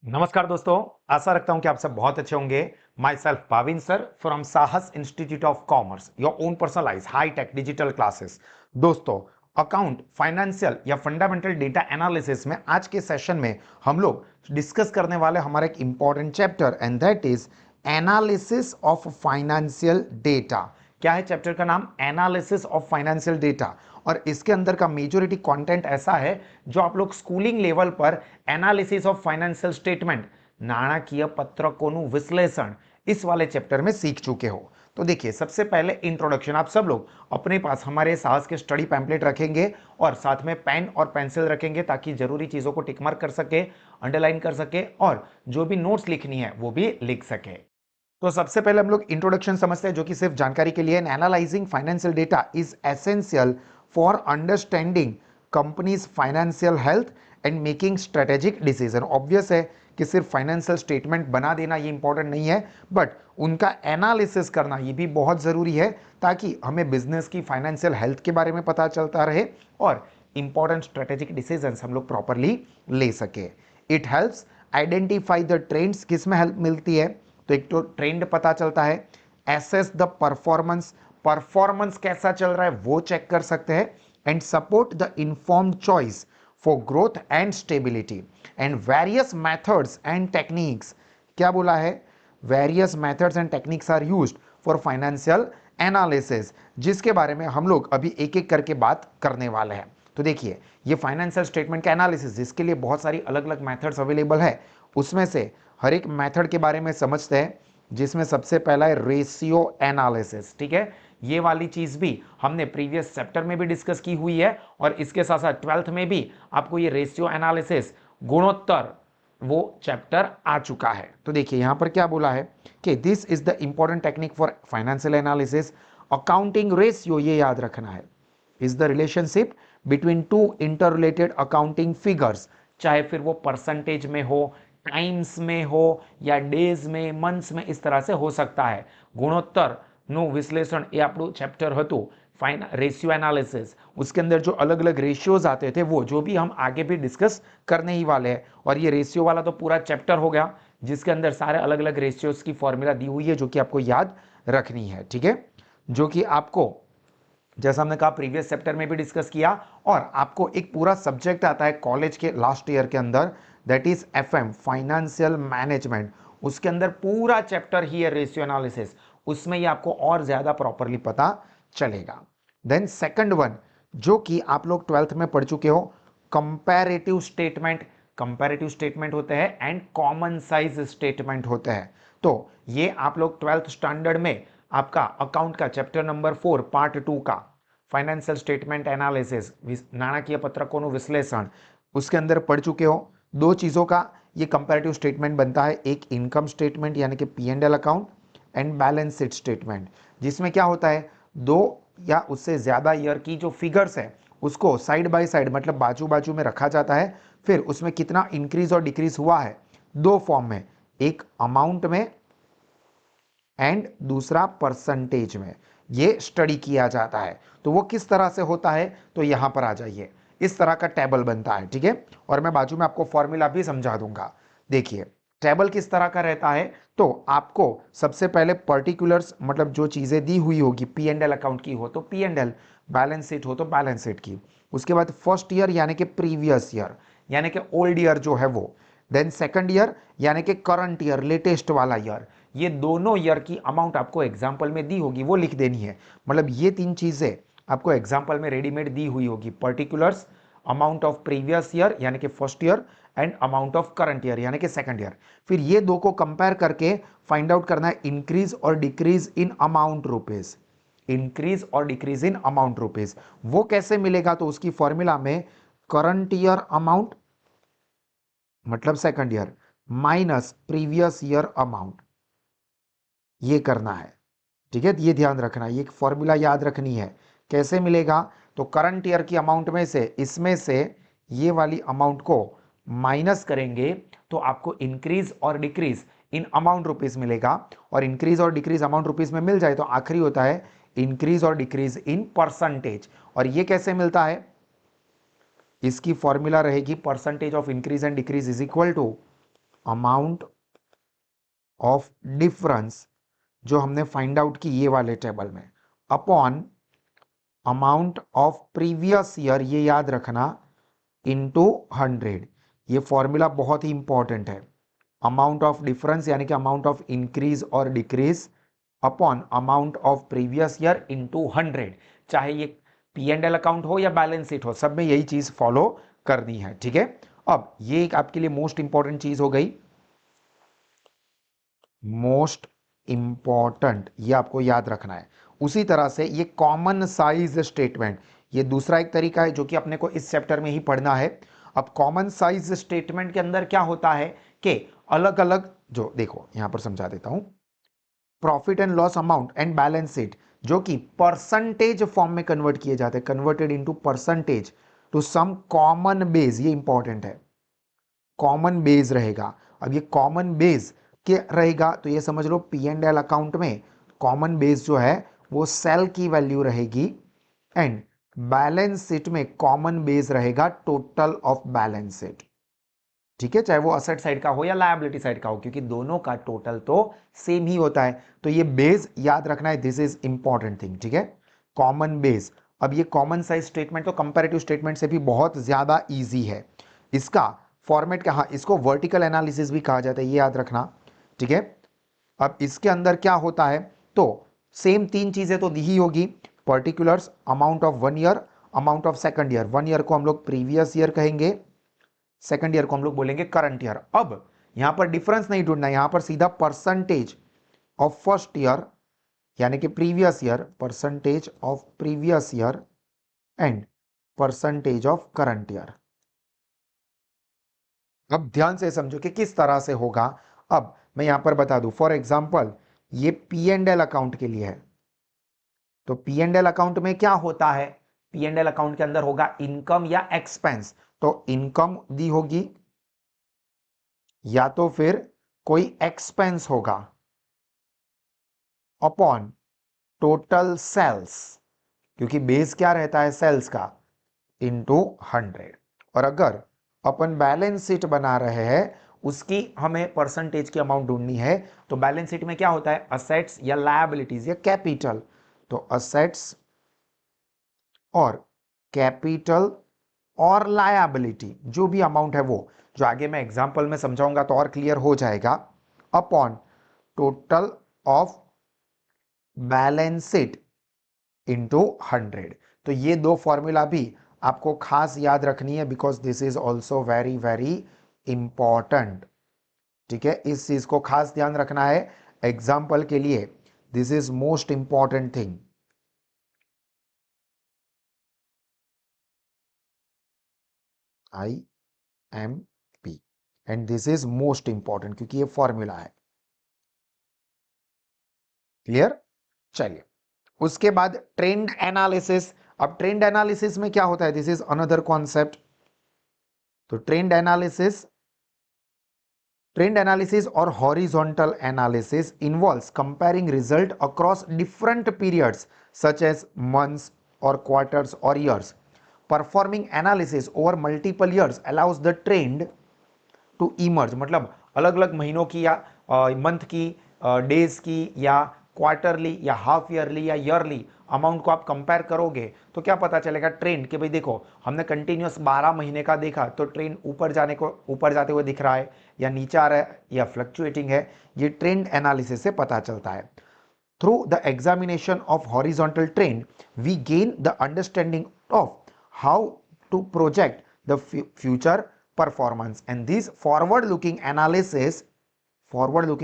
नमस्कार दोस्तों। आशा रखता हूं कि आप सब बहुत अच्छे होंगे। Myself Pavin sir from Sahas institute of commerce, your own personalise high tech digital classes. दोस्तों, अकाउंट, फाइनेंशियल या फंडामेंटल डेटा एनालिसिस में आज के सेशन में हम लोग डिस्कस करने वाले हमारा एक important chapter and that is analysis of financial data. क्या है चैप्टर का नाम? Analysis of financial data. और इसके अंदर का मेजोरिटी कंटेंट ऐसा है जो आप लोग स्कूलिंग लेवल पर एनालिसिस ऑफ फाइनेंशियल स्टेटमेंट, नाણાકીય પત્રકોનું विश्लेषण, इस वाले चैप्टर में सीख चुके हो। तो देखिए, सबसे पहले इंट्रोडक्शन। आप सब लोग अपने पास हमारे साहस के स्टडी पैम्पलेट रखेंगे और साथ में पेन और पेंसिल रखेंगे ताकि जरूरी चीजों को टिक मार्क कर सके, अंडरलाइन कर सके और जो भी नोट्स लिखनी है वो भी लिख सके। तो सबसे पहले हम लोग इंट्रोडक्शन समझते हैं, जो कि सिर्फ जानकारी के लिए। Analysing financial data is essential for understanding companies financial health and making strategic decision. Obvious है कि सिर्फ फाइनेंशियल स्टेटमेंट बना देना ये इंपॉर्टेंट नहीं है, बट उनका एनालिसिस करना ये भी बहुत ज़रूरी है ताकि हमें बिजनेस की फाइनेंशियल हेल्थ के बारे में पता चलता रहे और इंपॉर्टेंट स्ट्रेटेजिक डिसीजंस हम लोग प्रॉपरली ले सके। It helps identify the trends. किस में हेल्प मिलती है? तो एक तो ट्रेंड पता चलता है, एसेस द परफॉर्मेंस, परफॉर्मेंस कैसा चल रहा है वो चेक कर सकते हैं, and support the informed choice for growth and stability and various methods and techniques. क्या बोला है? Various methods and techniques are used for financial analysis, जिसके बारे में हम लोग अभी एक एक करके बात करने वाले हैं। तो देखिए, ये फाइनेंशियल स्टेटमेंट का एनालिसिस, जिसके लिए बहुत सारी अलग अलग मेथड्स अवेलेबल है, उसमें से हर एक मेथड के बारे में समझते हैं, जिसमें सबसे पहला है रेशियो एनालिसिस। ठीक है, ये वाली चीज भी हमने प्रीवियस चैप्टर में भी डिस्कस की हुई है और इसके साथ साथ 12th में भी आपको ये रेशियो एनालिसिस, गुणोत्तर, वो चैप्टर आ चुका है। तो देखिए यहां पर क्या बोला है कि this is the important technique for financial analysis. Accounting ratio, ये याद रखना है, is the relationship between two interrelated accounting figures, चाहे फिर वो परसेंटेज में हो, टाइम्स में हो या डेज में, मंथ्स में, इस तरह से हो सकता है। गुणोत्तर નું વિશ્લેષણ એ આપણું ચેપ્ટર હતું फाइन रेशियो एनालिसिस। उसके अंदर जो अलग अलग रेशियोज आते थे वो जो भी हम आगे भी डिस्कस करने ही वाले हैं। और ये रेशियो वाला तो पूरा चैप्टर हो गया जिसके अंदर सारे अलग अलग रेशियोज की फॉर्मूला दी हुई है जो कि आपको याद रखनी है। ठीक है, जो कि आपको, जैसा हमने कहा, प्रीवियस चैप्टर में भी डिस्कस किया। और आपको एक पूरा सब्जेक्ट आता है कॉलेज के लास्ट ईयर के अंदर, that is FM, financial management. उसके अंदर पूरा चैप्टर ही है रेशियो एनालिसिस, उसमें ये आपको और ज्यादा प्रॉपरली पता चलेगा। देन सेकंड वन, जो कि आप लोग 12th में पढ़ चुके हो, कंपैरेटिव स्टेटमेंट। कंपैरेटिव स्टेटमेंट होते हैं एंड कॉमन साइज स्टेटमेंट होते हैं। तो ये आप लोग 12th स्टैंडर्ड में आपका अकाउंट का चैप्टर नंबर 4 पार्ट 2 का फाइनेंशियल स्टेटमेंट एनालिसिस, नाણાકીય પત્રકોનું विश्लेषण, उसके अंदर पढ़ चुके हो। दो चीजों का ये कंपैरेटिव स्टेटमेंट बनता है, एक इनकम स्टेटमेंट यानी कि P&L account and balance sheet statement, जिसमें क्या होता है, दो या उससे ज्यादा ईयर की जो फिगर्स है उसको साइड बाय साइड, मतलब बाजू बाजू में रखा जाता है, फिर उसमें कितना इंक्रीज और डिक्रीज हुआ है दो फॉर्म में, एक अमाउंट में एंड दूसरा परसेंटेज में, ये स्टडी किया जाता है। तो वो किस तरह से होता है, तो यहां पर आ जाइए, इस तरह का टेबल बनता है। ठीक है, और मैं बाजू में आपको फॉर्मूला भी समझा दूंगा। देखिए टेबल किस तरह का रहता है, तो आपको सबसे पहले पर्टिकुलर्स, मतलब जो चीजें दी हुई होगी, P&L अकाउंट की हो तो P&L, बैलेंस शीट हो तो बैलेंस शीट की, उसके बाद फर्स्ट ईयर यानी कि प्रीवियस ईयर यानी कि ओल्ड ईयर जो है वो, देन सेकंड ईयर यानी कि करंट ईयर, लेटेस्ट वाला ईयर। ये दोनों ईयर की अमाउंट आपको एग्जाम्पल में दी होगी, वो लिख देनी है। मतलब ये तीन चीजें आपको एग्जाम्पल में रेडीमेड दी हुई होगी, particulars, amount of previous year यानी कि first year and amount of current year यानी कि सेकंड ईयर। फिर ये दो को कंपेयर करके फाइंड आउट करना है इंक्रीज और decrease in amount rupees, increase और डिक्रीज इन अमाउंट रुपीज। वो कैसे मिलेगा, तो उसकी फॉर्मूला में करंट ईयर अमाउंट मतलब second year minus previous year amount, ये करना है। ठीक है, ये ध्यान रखना है, ये फॉर्मूला याद रखनी है। कैसे मिलेगा, तो करंट ईयर की अमाउंट में से, इसमें से ये वाली अमाउंट को माइनस करेंगे तो आपको इंक्रीज और डिक्रीज इन अमाउंट रुपीज मिलेगा। और इंक्रीज और डिक्रीज अमाउंट रुपीज में मिल जाए तो आखिरी होता है इंक्रीज और डिक्रीज इन परसेंटेज। और ये कैसे मिलता है, इसकी फॉर्मूला रहेगी percentage of increase and decrease is equal to amount of difference जो हमने फाइंड आउट की ये वाले टेबल में, upon amount of previous year, ये याद रखना, इनटू 100। ये फॉर्मूला बहुत ही इंपॉर्टेंट है। अमाउंट ऑफ डिफरेंस यानी कि अमाउंट ऑफ इंक्रीज और decrease upon amount of previous year into 100। चाहे ये पी एंड एल अकाउंट हो या बैलेंस शीट हो, सब में यही चीज फॉलो करनी है, ठीक है। अब ये एक आपके लिए मोस्ट इंपॉर्टेंट चीज हो गई, मोस्ट इंपॉर्टेंट, ये आपको याद रखना है। उसी तरह से ये कॉमन साइज स्टेटमेंट, ये दूसरा एक तरीका है जो कि अपने को इस चैप्टर में ही पढ़ना है। अब कॉमन साइज स्टेटमेंट के अंदर क्या होता है कि अलग अलग, जो देखो यहां पर समझा देता हूं, profit and loss amount and balance sheet जो कि परसेंटेज फॉर्म में कन्वर्ट किए जाते हैं, converted into percentage to some common base, ये इंपॉर्टेंट है, कॉमन बेस रहेगा। अब ये कॉमन बेस के रहेगा तो ये समझ लो पी एंड एल अकाउंट में कॉमन बेस जो है वो सेल की वैल्यू रहेगी, एंड बैलेंस शीट में कॉमन बेस रहेगा टोटल ऑफ बैलेंस शीट, ठीक है, चाहे वो असेट साइड का हो या लायबिलिटी साइड का हो, क्योंकि दोनों का टोटल तो सेम ही होता है। तो ये बेस याद रखना है, दिस इज इंपॉर्टेंट थिंग, ठीक है, कॉमन बेस। अब ये कॉमन साइज स्टेटमेंट तो कंपैरेटिव स्टेटमेंट से भी बहुत ज्यादा इजी है। इसका फॉर्मेट क्या, हाँ, इसको वर्टिकल एनालिसिस भी कहा जाता है, ये याद रखना, ठीक है। अब इसके अंदर क्या होता है, तो सेम तीन चीजें तो दी ही होगी, particulars, amount of 1 year, amount of second year, 1 year को हम लोग प्रीवियस ईयर कहेंगे, सेकंड ईयर को हम लोग बोलेंगे करंट ईयर। अब यहां पर डिफरेंस नहीं ढूंढना, यहां पर सीधा परसेंटेज ऑफ फर्स्ट ईयर यानी कि previous year, percentage of previous year and percentage of current year. अब ध्यान से समझो कि किस तरह से होगा। अब मैं यहां पर बता दूं, फॉर एग्जांपल ये पी एंड एल अकाउंट के लिए है, तो पी एंड एल अकाउंट में क्या होता है, पी एंड एल अकाउंट के अंदर होगा इनकम या एक्सपेंस, तो इनकम दी होगी या तो फिर कोई एक्सपेंस होगा अपॉन टोटल सेल्स, क्योंकि बेस क्या रहता है सेल्स का, इनटू 100। और अगर अपन बैलेंस शीट बना रहे हैं, उसकी हमें परसेंटेज की अमाउंट ढूंढनी है, तो बैलेंस शीट में क्या होता है, असेट्स या लायबिलिटीज या कैपिटल, तो असेट्स और कैपिटल और लायबिलिटी जो भी अमाउंट है वो, जो आगे मैं एग्जांपल में समझाऊंगा तो और क्लियर हो जाएगा, upon total of balance sheet into 100। तो ये दो फॉर्मूला भी आपको खास याद रखनी है, because this is also very very important, ठीक है, इस चीज को खास ध्यान रखना है एग्जाम्पल के लिए, this is most important thing. IMP and this is most important क्योंकि ये फॉर्मूला है, क्लियर। चलिए उसके बाद ट्रेंड एनालिसिस। अब ट्रेंड एनालिसिस में क्या होता है, दिस इज अनदर कॉन्सेप्ट। तो ट्रेंड एनालिसिस और horizontal analysis involves comparing result across different periods such as months और क्वार्टर्स और years. Performing analysis over multiple years allows the trend to emerge, मतलब अलग अलग महीनों की या मंथ की, डेज की, या क्वार्टरली या हाफ ईयरली या ईयरली अमाउंट को आप कंपेयर करोगे तो क्या पता चलेगा ट्रेंड, कि भाई देखो हमने कंटिन्यूअस 12 महीने का देखा तो ट्रेंड ऊपर जाते हुए दिख रहा है या नीचे आ रहा है या फ्लक्चुएटिंग है, ये ट्रेंड एनालिसिस से पता चलता है। Through the examination of horizontal trend, we gain the understanding of how to project the future performance. And this forward-looking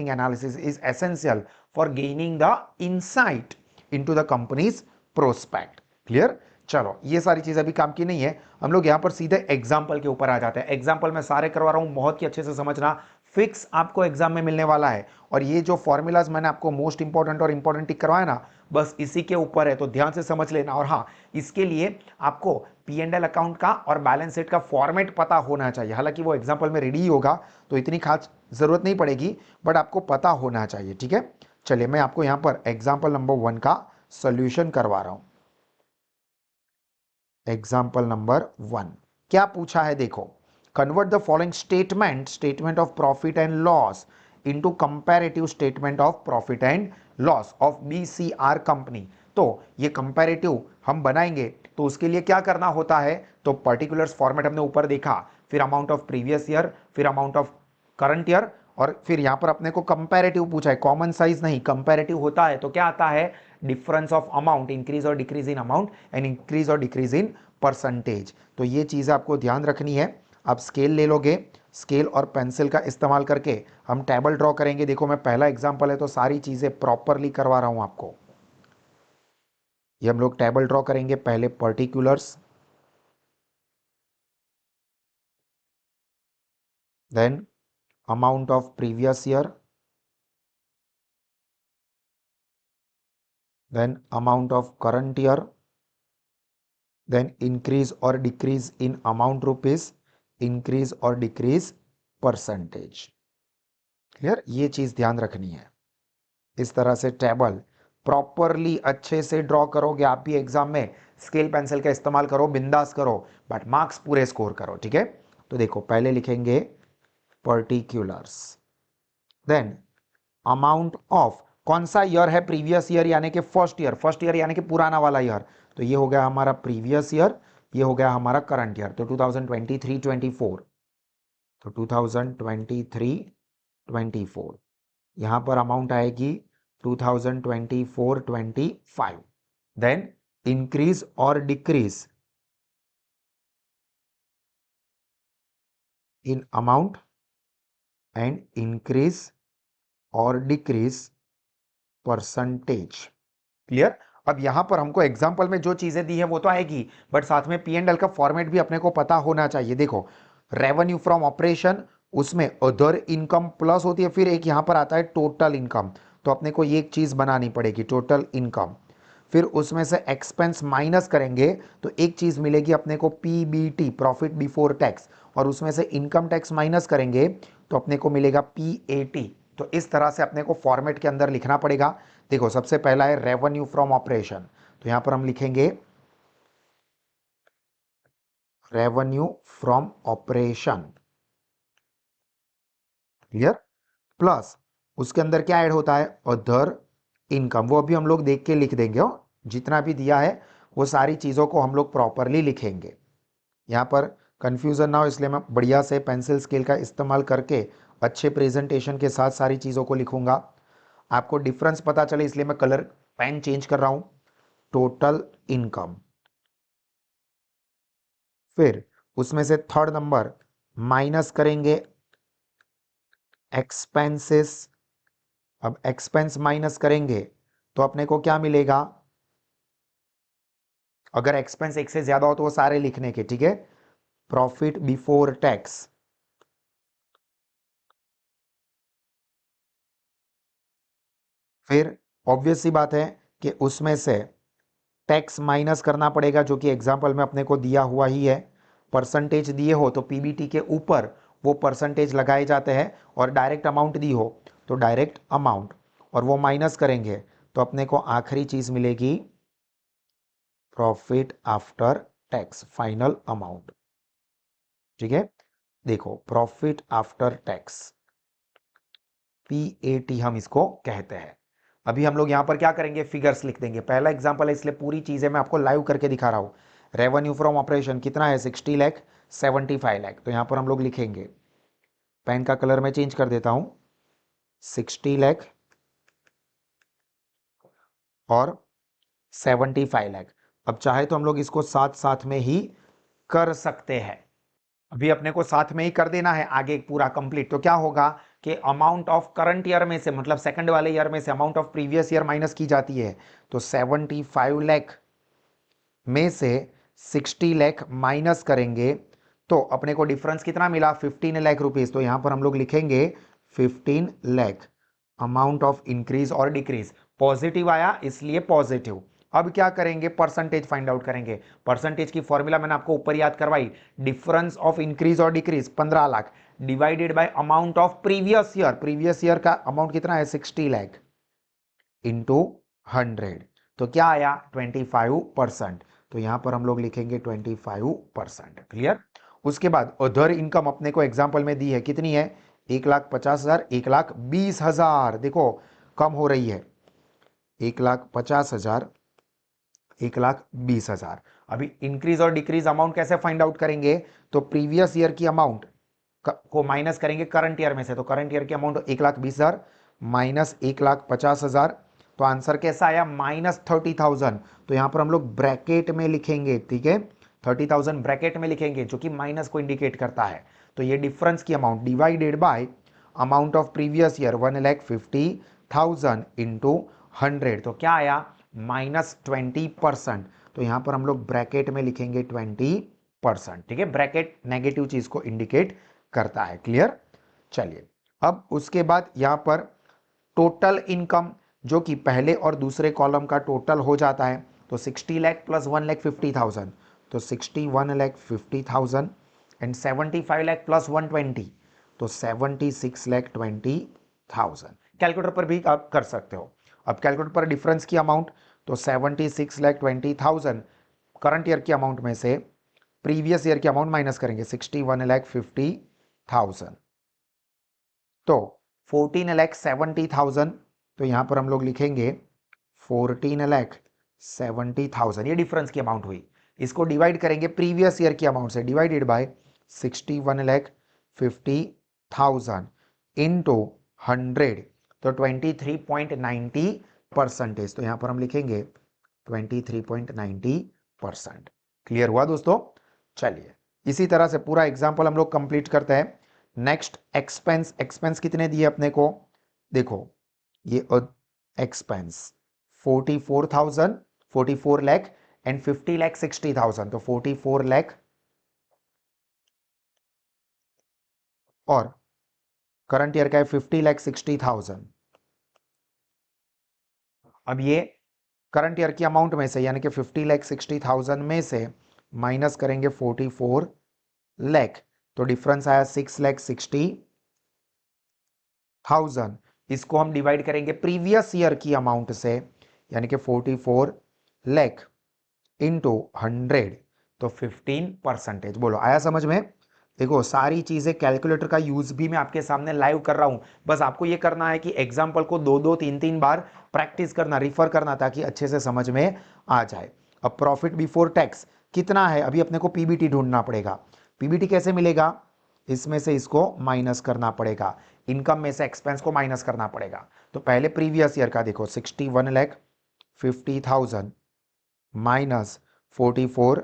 analysis is essential for gaining the insight into the company's prospect. Clear? चलो ये सारी चीज अभी काम की नहीं है, हम लोग यहां पर सीधे एग्जाम्पल के ऊपर आ जाते हैं। एग्जाम्पल में सारे करवा रहा हूं, बहुत ही अच्छे से समझना, फिक्स आपको एग्जाम में मिलने वाला है। और ये जो फॉर्मूलाज मैंने आपको मोस्ट इंपॉर्टेंट और इंपॉर्टेंट टिक करवाया ना, बस इसी के ऊपर है, तो ध्यान से समझ लेना। और हाँ, इसके लिए आपको पी एंड एल अकाउंट का और बैलेंस शीट का फॉर्मेट पता होना चाहिए। हालांकि वो एग्जाम्पल में रेडी ही होगा तो इतनी खास जरूरत नहीं पड़ेगी, बट आपको पता होना चाहिए, ठीक है। चलिए मैं आपको यहां पर एग्जाम्पल नंबर 1 का सोल्यूशन करवा रहा हूं। एग्जाम्पल नंबर 1 क्या पूछा है देखो, convert the following statement of profit and loss into comparative statement of profit and loss of BCR company. तो ये कंपैरेटिव हम बनाएंगे तो उसके लिए क्या करना होता है, तो पर्टिकुलर्स फॉर्मेट हमने ऊपर देखा, फिर अमाउंट ऑफ प्रीवियस ईयर, फिर अमाउंट ऑफ करंट ईयर, और फिर यहां पर अपने को कंपैरेटिव पूछा है, कॉमन साइज नहीं, कंपैरेटिव होता है तो क्या आता है, डिफरेंस ऑफ अमाउंट, इंक्रीज और decrease in amount and increase और डिक्रीज इन परसेंटेज। तो ये चीज़ आपको ध्यान रखनी है। आप स्केल ले लोगे, स्केल और पेंसिल का इस्तेमाल करके हम टेबल ड्रॉ करेंगे। देखो मैं पहला एग्जांपल है तो सारी चीज़ें प्रॉपरली करवा रहा हूं आपको। ये हम लोग टेबल ड्रॉ करेंगे, पहले particulars, then amount of previous year, then amount of current year, then increase or decrease in amount rupees, increase or decrease percentage। Clear, ये चीज ध्यान रखनी है। इस तरह से टेबल प्रॉपरली अच्छे से ड्रॉ करोगे आप भी एग्जाम में, स्केल पेंसिल का इस्तेमाल करो, बिंदास करो, बट मार्क्स पूरे स्कोर करो, ठीक है। तो देखो पहले लिखेंगे पर्टिकुलर्स, देन अमाउंट ऑफ, कौन सा ईयर है, प्रीवियस ईयर यानी कि फर्स्ट ईयर, फर्स्ट ईयर यानी कि पुराना वाला ईयर, तो ये हो गया हमारा प्रीवियस ईयर, ये हो गया हमारा करंट ईयर, तो 2023-24, तो 2023-24 यहां पर अमाउंट आएगी 2024-25, देन इंक्रीज और decrease in amount and increase और डिक्रीज परसेंटेज। क्लियर। अब यहां पर हमको एग्जांपल में जो चीजें दी है वो तो आएगी, बट साथ में P&L का फॉर्मेट भी अपने को पता होना चाहिए। देखो रेवेन्यू फ्रॉम ऑपरेशन, उसमें अदर इनकम प्लस होती है, फिर एक यहां पर आता है टोटल इनकम, तो अपने को ये एक चीज बनानी पड़ेगी टोटल इनकम, फिर उसमें से एक्सपेंस माइनस करेंगे तो एक चीज मिलेगी अपने को PBT, प्रॉफिट बिफोर टैक्स, और उसमें से इनकम टैक्स माइनस करेंगे तो अपने को मिलेगा PAT। तो इस तरह से अपने को फॉर्मेट के अंदर लिखना पड़ेगा। देखो सबसे पहला है रेवेन्यू फ्रॉम ऑपरेशन, तो यहां पर हम लिखेंगे revenue from operation, clear, plus उसके अंदर क्या ऐड होता है, अदर इनकम, वो अभी हम लोग देख के लिख देंगे हो? जितना भी दिया है वो सारी चीजों को हम लोग प्रॉपरली लिखेंगे। यहां पर कंफ्यूजन ना हो इसलिए मैं बढ़िया से पेंसिल स्केल का इस्तेमाल करके अच्छे प्रेजेंटेशन के साथ सारी चीजों को लिखूंगा, आपको डिफरेंस पता चले इसलिए मैं कलर पेन चेंज कर रहा हूं। टोटल इनकम, फिर उसमें से थर्ड नंबर माइनस करेंगे एक्सपेंसेस। अब एक्सपेंस माइनस करेंगे तो अपने को क्या मिलेगा, अगर एक्सपेंस एक से ज्यादा हो तो वो सारे लिखने के, ठीक है, प्रॉफिट बिफोर टैक्स, फिर ऑब्वियस सी बात है कि उसमें से टैक्स माइनस करना पड़ेगा जो कि एग्जाम्पल में अपने को दिया हुआ ही है। परसेंटेज दिए हो तो PBT के ऊपर वो परसेंटेज लगाए जाते हैं, और डायरेक्ट अमाउंट दी हो तो डायरेक्ट अमाउंट, और वो माइनस करेंगे तो अपने को आखिरी चीज मिलेगी profit after tax, final amount, ठीक है। देखो प्रॉफिट आफ्टर टैक्स, PAT हम इसको कहते हैं। अभी हम लोग यहां पर क्या करेंगे, फिगर्स लिख देंगे। पहला एग्जांपल है इसलिए पूरी चीजें मैं आपको लाइव करके दिखा रहा हूं। रेवेन्यू फ्रॉम ऑपरेशन कितना है, 60 लाख, 75 लाख, तो यहां पर हम लोग लिखेंगे, पेन का कलर मैं चेंज कर देता हूं, 60 लाख और 75 लाख। अब चाहे तो हम लोग इसको साथ साथ में ही कर सकते हैं, अभी अपने को साथ में ही कर देना है आगे पूरा कंप्लीट। तो क्या होगा कि अमाउंट ऑफ करंट ईयर में से, मतलब सेकंड वाले ईयर में से amount of previous year minus की जाती है, तो 75 लाख में से 60 लाख माइनस करेंगे तो अपने को डिफरेंस कितना मिला, 15 लाख रुपीस। तो यहां पर हम लोग लिखेंगे 15 लाख अमाउंट ऑफ इंक्रीज और डिक्रीज, पॉजिटिव आया इसलिए पॉजिटिव। अब क्या करेंगे, परसेंटेज फाइंड आउट करेंगे। परसेंटेज की फॉर्मूला मैंने आपको ऊपर याद करवाई, डिफरेंस ऑफ इंक्रीज और decrease 15 lakh divided by amount of previous year, previous year का अमाउंट कितना है 60 लाख इंटू 100, तो क्या आया 25%। तो यहां पर हम लोग लिखेंगे 25%, क्लियर। उसके बाद अदर इनकम अपने को एग्जाम्पल में दी है, कितनी है? 1,50,000, 1,20,000, देखो कम हो रही है, 1,50,000, 1,20,000। अभी इंक्रीज और डिक्रीज अमाउंट कैसे फाइंड आउट करेंगे? तो प्रीवियस ईयर की अमाउंट को माइनस करेंगे करंट ईयर में से, तो करंट ईयर की अमाउंट 1,20,000 माइनस 1,50,000, तो आंसर कैसा आया? -30,000। तो यहां पर हम लोग ब्रैकेट में लिखेंगे, ठीक है, 30,000 ब्रैकेट में लिखेंगे जो कि माइनस को इंडिकेट करता है। तो ये डिफरेंस की amount divided by amount of previous year 1,50,000 into 100, तो क्या आया? -20%। तो यहां पर हम लोग ब्रैकेट में लिखेंगे 20%, ठीक है, ब्रैकेट नेगेटिव चीज को इंडिकेट करता है। क्लियर? चलिए, अब उसके बाद यहां पर टोटल इनकम जो कि पहले और दूसरे कॉलम का टोटल हो जाता है, तो 60 लाख प्लस 1,50,000, तो 61,50,000 एंड 75 लाख प्लस 120, तो 76,20,000। कैलकुलेटर पर भी आप कर सकते हो। अब कैलकुलेटर पर डिफरेंस की अमाउंट, तो 76,20,000 करंट ईयर की अमाउंट में से प्रीवियस ईयर की अमाउंट माइनस करेंगे, 61,50,000, तो 14,70,000, तो यहां पर हम लोग लिखेंगे 14,70,000, ये डिफरेंस की अमाउंट हुई। इसको डिवाइड करेंगे प्रीवियस ईयर की अमाउंट से, डिवाइडेड बाय 61,50,000 इनटू 100, तो 23.90%, तो यहां पर हम लिखेंगे 23.90%। क्लियर हुआ दोस्तों? चलिए, इसी तरह से पूरा एग्जाम्पल हम लोग कंप्लीट करते हैं। नेक्स्ट एक्सपेंस, एक्सपेंस कितने दिए अपने को? देखो ये एक्सपेंस 44,000, 44 लाख एंड 50 लाख 60,000, तो 44 लाख और करंट ईयर का है 50 लाख 60,000। अब ये करंट ईयर की अमाउंट में से, यानी कि 50 लाख 60,000 में से माइनस करेंगे 44 लाख, तो डिफरेंस आया 6,60,000। इसको हम डिवाइड करेंगे प्रीवियस ईयर की अमाउंट से, यानी कि 44 लाख इंटू 100, तो 15%। बोलो आया समझ में? देखो सारी चीजें कैलकुलेटर का यूज भी मैं आपके सामने लाइव कर रहा हूं, बस आपको ये करना है कि एग्जाम्पल को 2-2, 3-3 बार प्रैक्टिस करना, रिफर करना, ताकि अच्छे से समझ में आ जाए। अब प्रॉफिट बिफोर टैक्स कितना है? अभी अपने को पीबीटी ढूंढना पड़ेगा। पीबीटी कैसे मिलेगा? इसमें से इसको माइनस करना पड़ेगा, इनकम में से एक्सपेंस को माइनस करना पड़ेगा। तो पहले प्रीवियस ईयर का देखो, 61,50,000 माइनस 44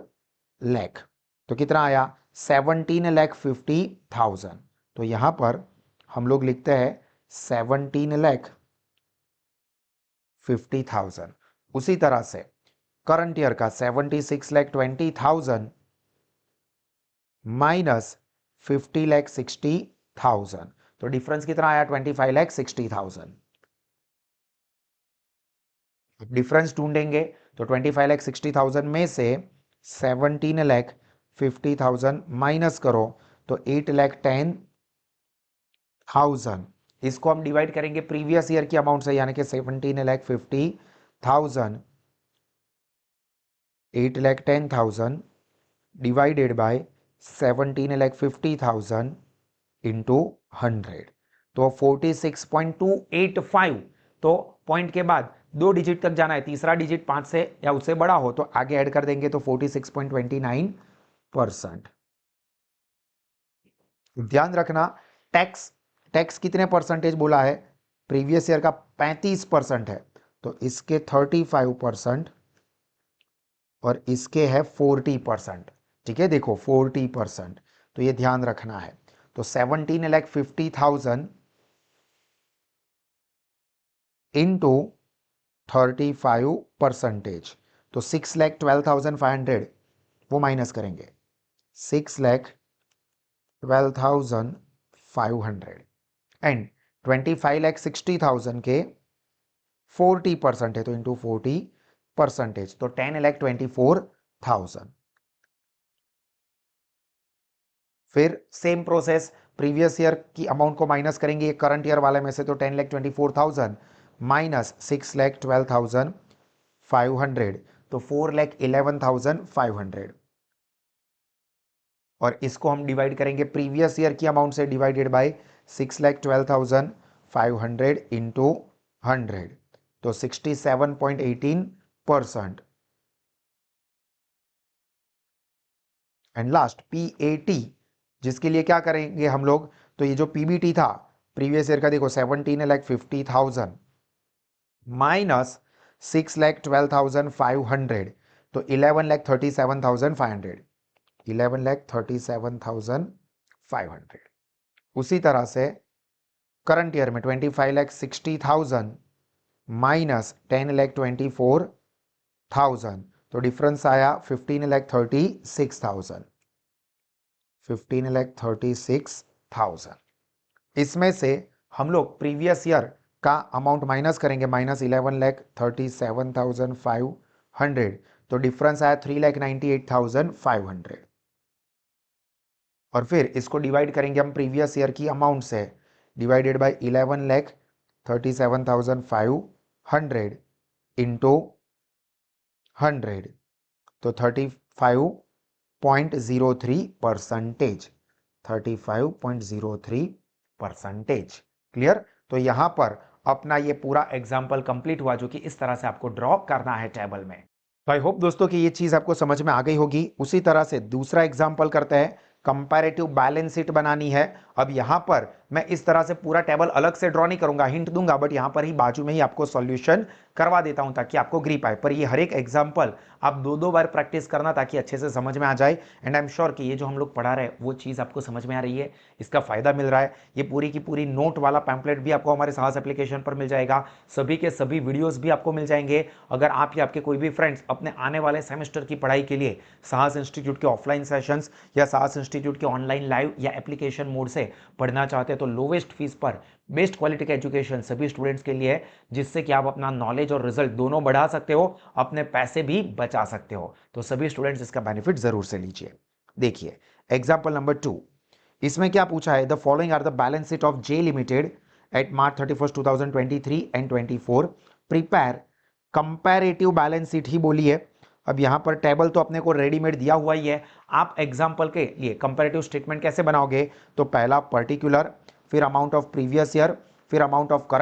लाख, तो कितना आया? 17,50,000। तो यहां पर हम लोग लिखते हैं 17,50,000। उसी तरह से करंट ईयर का 76,20,000 माइनस 50,60,000, तो डिफरेंस कितना आया? 25,60,000। डिफरेंस ढूंढेंगे, तो 25,60,000 में से 17,50,000 माइनस करो, तो 8,10,000। इसको हम डिवाइड करेंगे प्रीवियस ईयर की अमाउंट से, यानी कि 17,50,000 8,10,000 डिवाइडेड बाय 17,50,000 इंटू 100, तो 46.285। तो पॉइंट के बाद 2 डिजिट तक जाना है, तीसरा डिजिट 5 से या उससे बड़ा हो तो आगे ऐड कर देंगे, तो 46.29%। ध्यान रखना, टैक्स टैक्स कितने परसेंटेज बोला है? प्रीवियस ईयर का 35% है, तो इसके 35% और इसके है 40%, ठीक है, देखो 40%, तो ये ध्यान रखना है। तो 17,50,000 इंटू 35%, तो 6,12,500 वो माइनस करेंगे, 6,12,500 एंड 25,60,000 के 40% है, तो इंटू 40%, तो 10,24,000। फिर सेम प्रोसेस, प्रीवियस ईयर की अमाउंट को माइनस करेंगे करंट ईयर वाले में से, तो 10,24,000 माइनस 6,12,500, तो 4,11,500 और इसको हम डिवाइड करेंगे प्रीवियस ईयर की अमाउंट से, डिवाइडेड बाय 6,12,500 इंटू 100, तो 67.18%। एंड लास्ट PAT, जिसके लिए क्या करेंगे हम लोग, तो ये जो PBT था प्रीवियस ईयर का, देखो 17,50,000 माइनस 6,12,500, तो 11,37,500, 11,37,500। उसी तरह से करंट ईयर में 25,60,000 माइनस 10,24,000, तो डिफरेंस आया 15,36,000, 15,36,000। इसमें से हम लोग प्रीवियस ईयर का अमाउंट माइनस करेंगे, माइनस 11,37,500, तो डिफरेंस आया 3,98,500। और फिर इसको डिवाइड करेंगे हम प्रीवियस ईयर की अमाउंट से, डिवाइडेड बाय 11,37,500 इंटू 100, तो 35.03%, 35.03%। क्लियर? तो यहां पर अपना ये पूरा एग्जाम्पल कंप्लीट हुआ, जो कि इस तरह से आपको ड्रॉ करना है टेबल में। तो आई होप दोस्तों कि ये चीज आपको समझ में आ गई होगी। उसी तरह से दूसरा एग्जाम्पल करते हैं, कंपैरेटिव बैलेंस शीट बनानी है। अब यहां पर मैं इस तरह से पूरा टेबल अलग से ड्रॉ नहीं करूंगा, हिंट दूंगा, बट यहां पर ही बाजू में ही आपको सॉल्यूशन करवा देता हूं ताकि आपको ग्रिप आए। पर ये हर एक एग्जाम्पल आप दो दो बार प्रैक्टिस करना ताकि अच्छे से समझ में आ जाए। एंड आई एम श्योर कि ये जो हम लोग पढ़ा रहे हैं वो चीज आपको समझ में आ रही है, इसका फायदा मिल रहा है। ये पूरी की पूरी नोट वाला पैम्पलेट भी आपको हमारे साहस एप्लीकेशन पर मिल जाएगा, सभी के सभी वीडियोस भी आपको मिल जाएंगे। अगर आप या आपके कोई भी फ्रेंड्स अपने आने वाले सेमेस्टर की पढ़ाई के लिए साहस इंस्टीट्यूट के ऑफलाइन सेशंस या साहस इंस्टीट्यूट के ऑनलाइन लाइव या एप्लीकेशन मोड से पढ़ना चाहते हैं, तो लोवेस्ट फीस पर बेस्ट क्वालिटी का एजुकेशन सभी स्टूडेंट्स के लिए है, जिससे कि आप अपना नॉलेज और रिजल्ट दोनों बढ़ा सकते हो, अपने पैसे भी बचा सकते हो। तो सभी स्टूडेंट्स इसका बेनिफिट जरूर से लीजिए। देखिए एग्जांपल नंबर 2, इसमें क्या पूछा है, the following are the balance sheet of J limited at March 31, 2023 and 24, prepare comparative balance sheet ही बोली है। अब यहां पर टेबल तो अपने को रेडीमेड दिया हुआ ही है, आप एग्जांपल के लिए कंपैरेटिव स्टेटमेंट कैसे बनाओगे, तो पहला पर्टिकुलर, फिर अमाउंट ऑफ प्रीवियस ईयर, फिर अमाउंट ऑफ करंट